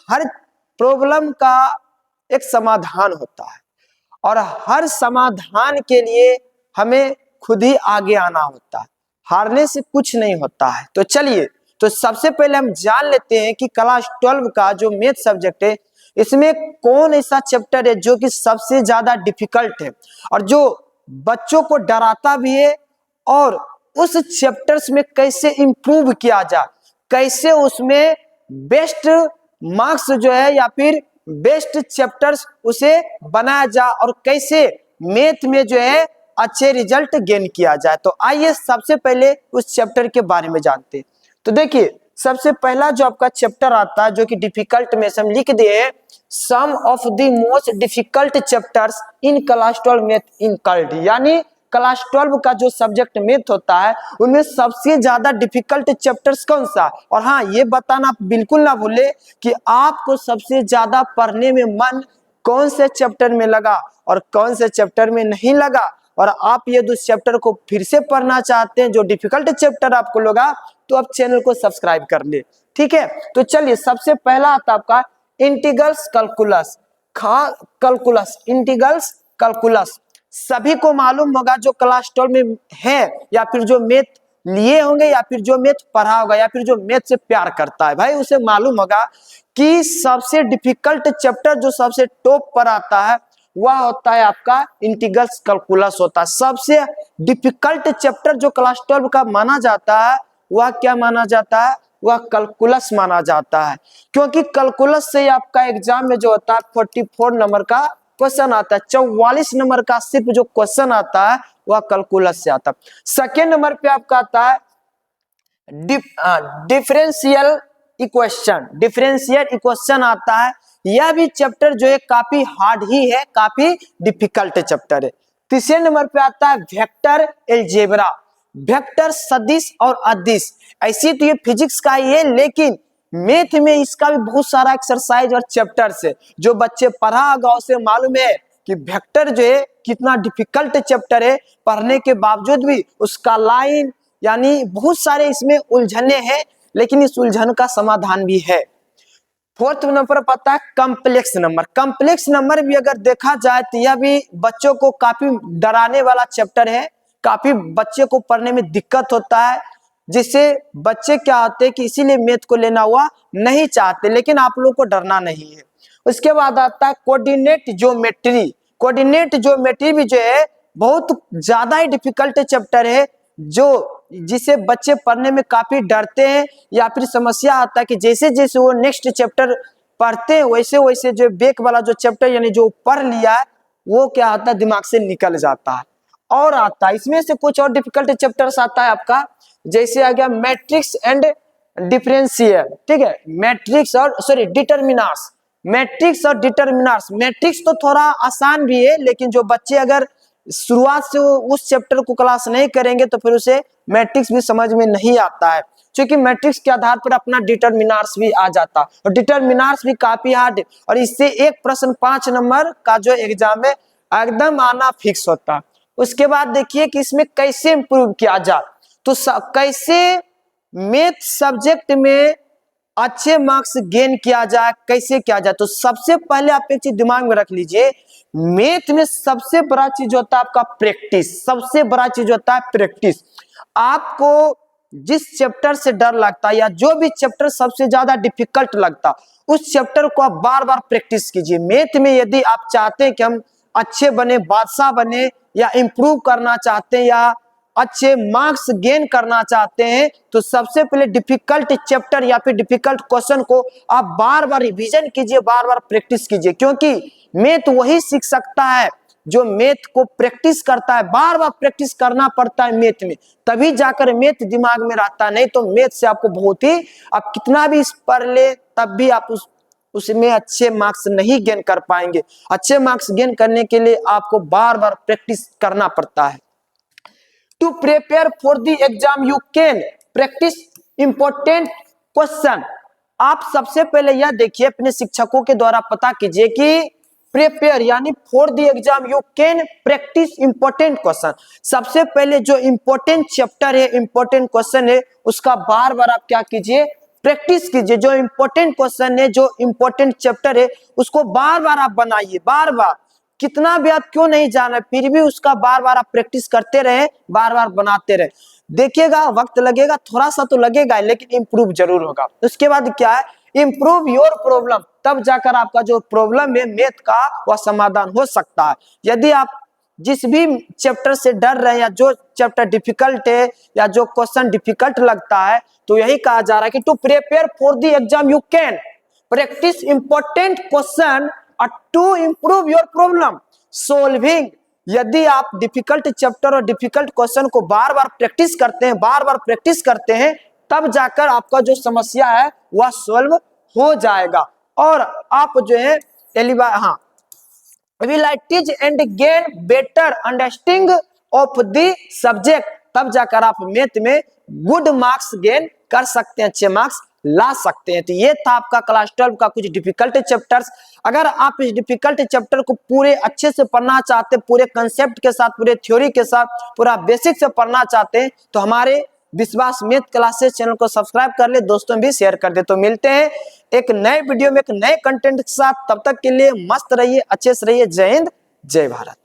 हर problem का एक समाधान होता है और हर समाधान के लिए हमें खुद ही आगे आना होता है, हारने से कुछ नहीं होता है। तो चलिए, तो सबसे पहले हम जान लेते हैं कि क्लास 12 का जो मैथ सब्जेक्ट है इसमें कौन ऐसा चैप्टर है जो कि सबसे ज्यादा डिफिकल्ट है और जो बच्चों को डराता भी है, और उस चैप्टर्स में कैसे इंप्रूव किया जाए, कैसे उसमें बेस्ट मार्क्स जो है या फिर बेस्ट चैप्टर्स उसे बनाया जाए और कैसे मैथ में जो है अच्छे रिजल्ट गेन किया जाए। तो आइए सबसे पहले उस चैप्टर के बारे में जानते हैं। तो देखिए, सबसे पहला जो आपका चैप्टर आता है जो कि डिफिकल्ट में हम लिख दिए, some of the most difficult chapters in class 12 math in कल्ट, यानी क्लास 12 का जो सब्जेक्ट मैथ होता है उनमें सबसे ज्यादा डिफिकल्ट चैप्टर्स कौन सा। और हाँ, ये बताना बिल्कुल ना भूले कि आपको सबसे ज्यादा पढ़ने में मन कौन से चैप्टर में लगा और कौन से चैप्टर में नहीं लगा, और आप ये दो चैप्टर को फिर से पढ़ना चाहते हैं जो डिफिकल्ट चैप्टर आपको लगा, तो आप चैनल को सब्सक्राइब कर ले, ठीक है। तो चलिए, सबसे पहला आता आपका integrals calculus, calculus, integrals calculus. सभी को मालूम होगा जो क्लास 12 में है या फिर जो मैथ लिए होंगे या फिर जो मैथ पढ़ा होगा या फिर जो मैथ से प्यार करता है भाई, उसे मालूम होगा कि सबसे डिफिकल्ट चैप्टर जो सबसे टॉप पर आता है वह होता है आपका इंटीग्रल्स कैलकुलस होता है। सबसे डिफिकल्ट चैप्टर जो क्लास 12 का माना जाता है वह क्या माना जाता है, वह कैलकुलस माना जाता है, क्योंकि कैलकुलस से आपका एग्जाम में जो होता है 44 नंबर का क्वेश्चन आता है, 44 नंबर का सिर्फ जो क्वेश्चन आता है वह कैलकुलस से आता है। सेकेंड नंबर पे आपका आता है डिफरेंशियल इक्वेशन, डिफरेंशियल इक्वेशन आता है। यह भी चैप्टर जो है काफी हार्ड ही है, काफी डिफिकल्ट चैप्टर है। तीसरे नंबर पे आता है वेक्टर अलजेब्रा, वेक्टर सदिश और अदिश। ऐसी तो ये फिजिक्स का ही है, लेकिन मैथ में इसका भी बहुत सारा एक्सरसाइज और चैप्टर्स है। जो बच्चे पढ़ा होगा उसे मालूम है कि वेक्टर जो है कितना डिफिकल्ट चैप्टर है, पढ़ने के बावजूद भी उसका लाइन यानी बहुत सारे इसमें उलझने हैं, लेकिन इस उलझन का समाधान भी है। फोर्थ नंबर पर आता है कॉम्प्लेक्स नंबर। कॉम्प्लेक्स नंबर भी अगर देखा जाए तो यह भी बच्चों को काफी डराने वाला चैप्टर है, काफी बच्चे को पढ़ने में दिक्कत होता है, जिससे बच्चे क्या होते हैं कि इसीलिए मैथ को लेना हुआ नहीं चाहते, लेकिन आप लोगों को डरना नहीं है। उसके बाद आता है कोऑर्डिनेट ज्योमेट्री। कोऑर्डिनेट ज्योमेट्री भी जो है बहुत ज्यादा ही डिफिकल्ट चैप्टर है, जो जिसे बच्चे पढ़ने में काफी डरते हैं या फिर समस्या आता है कि जैसे जैसे वो नेक्स्ट चैप्टर पढ़ते हैं वैसे वैसे जो बैक वाला जो चैप्टर यानी जो पढ़ लिया है वो क्या होता है दिमाग से निकल जाता है। और आता है इसमें से कुछ और डिफिकल्ट चैप्टर्स आता है आपका, जैसे आ गया मैट्रिक्स एंड डिफरेंशियल, ठीक है, मैट्रिक्स और सॉरी डिटरमिनर्स, मैट्रिक्स और डिटरमिनर्स। मैट्रिक्स तो थोड़ा आसान भी है, लेकिन जो बच्चे अगर शुरुआत से उस चैप्टर को क्लास नहीं करेंगे तो फिर उसे मैट्रिक्स भी समझ में नहीं आता है, क्योंकि मैट्रिक्स के आधार पर अपना डिटरमिनर्स भी आ जाता है और डिटरमिनर्स भी काफी हार्ड है, और इससे एक प्रश्न 5 नंबर का जो एग्जाम है एकदम आना फिक्स होता है। उसके बाद देखिए कि इसमें कैसे इंप्रूव किया जाए, तो कैसे मैथ सब्जेक्ट में अच्छे मार्क्स गेन किया जाए, कैसे किया जाए। तो सबसे पहले आप एक चीज दिमाग में रख लीजिए, मैथ में सबसे बड़ा चीज होता है आपका प्रैक्टिस, सबसे बड़ा चीज होता है प्रैक्टिस। आपको जिस चैप्टर से डर लगता है या जो भी चैप्टर सबसे ज्यादा डिफिकल्ट लगता उस चैप्टर को आप बार बार प्रैक्टिस कीजिए। मैथ में यदि आप चाहते हैं कि हम अच्छे बने, बादशाह बने, या इंप्रूव करना चाहते हैं या अच्छे मार्क्स गेन करना चाहते हैं, तो सबसे पहले डिफिकल्ट चैप्टर या फिर डिफिकल्ट क्वेश्चन को आप बार बार रिवीजन कीजिए, बार बार प्रैक्टिस कीजिए, क्योंकि मैथ वही सीख सकता है जो मैथ को प्रैक्टिस करता है। बार बार प्रैक्टिस करना पड़ता है मैथ में, तभी जाकर मैथ दिमाग में रहता है, नहीं तो मैथ से आपको बहुत ही, आप कितना भी पढ़ ले तब भी आप उसमें अच्छे मार्क्स नहीं गेन कर पाएंगे। अच्छे मार्क्स गेन करने के लिए आपको बार बार प्रैक्टिस करना पड़ता है। To prepare for the exam you can practice important question. आप सबसे पहले यह देखिए, अपने शिक्षकों के द्वारा पता कीजिए कि प्रिपेयर यानी for the exam you can practice important question. सबसे पहले जो इंपॉर्टेंट चैप्टर है, इंपॉर्टेंट क्वेश्चन है, उसका बार बार आप क्या कीजिए, प्रैक्टिस कीजिए, जो इंपॉर्टेंट क्वेश्चन है, जो इंपॉर्टेंट चैप्टर है, उसको बार बार आप बनाइए, बार बार, कितना भी आप क्यों नहीं जाना, फिर भी उसका बार बार आप प्रैक्टिस करते रहे, बार बार बनाते रहे। देखिएगा वक्त लगेगा, थोड़ा सा तो लगेगा, लेकिन इंप्रूव जरूर होगा। उसके बाद क्या है, इंप्रूव योर प्रॉब्लम, तब जाकर आपका जो प्रॉब्लम है मैथ का वह समाधान हो सकता है। यदि आप जिस भी चैप्टर से डर रहे हैं, या जो चैप्टर डिफिकल्ट है, या जो क्वेश्चन डिफिकल्ट लगता है, तो यही कहा जा रहा है कि to prepare for the exam you can practice important question to improve your problem solving. यदि आप डिफिकल्ट चैप्टर और डिफिकल्ट क्वेश्चन को बार बार प्रैक्टिस करते हैं, बार बार प्रैक्टिस करते हैं, तब जाकर आपका जो समस्या है वह सॉल्व हो जाएगा। और आप जो है will teach and gain better understanding of the subject, तब जाकर आप मैथ में गुड मार्क्स गेन कर सकते हैं, अच्छे मार्क्स ला सकते हैं। तो ये था आपका क्लास 12 का कुछ डिफिकल्ट चैप्टर्स। अगर आप इस डिफिकल्ट चैप्टर को पूरे अच्छे से पढ़ना चाहते हैं, पूरे कंसेप्ट के साथ, पूरे थ्योरी के साथ, पूरा बेसिक से पढ़ना चाहते हैं, तो हमारे विश्वास मैथ क्लासेस चैनल को सब्सक्राइब कर ले, दोस्तों भी शेयर कर दे। तो मिलते हैं एक नए वीडियो में एक नए कंटेंट के साथ, तब तक के लिए मस्त रहिए, अच्छे से रहिए। जय हिंद, जय भारत।